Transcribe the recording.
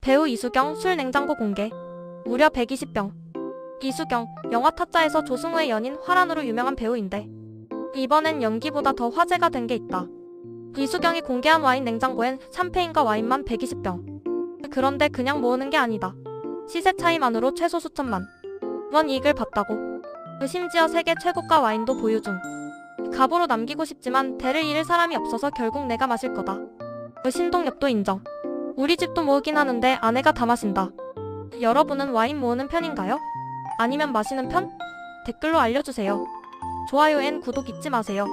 배우 이수경 술 냉장고 공개. 무려 120병. 이수경, 영화 타짜에서 조승우의 연인 화란으로 유명한 배우인데 이번엔 연기보다 더 화제가 된 게 있다. 이수경이 공개한 와인 냉장고엔 샴페인과 와인만 120병. 그런데 그냥 모으는 게 아니다. 시세 차이만으로 최소 수천만 원 이익을 봤다고. 심지어 세계 최고가 와인도 보유 중. 갑으로 남기고 싶지만 대를 이을 사람이 없어서 결국 내가 마실 거다. 신동엽도 인정. 우리 집도 모으긴 하는데 아내가 다 마신다. 여러분은 와인 모으는 편인가요? 아니면 마시는 편? 댓글로 알려주세요. 좋아요엔 구독 잊지 마세요.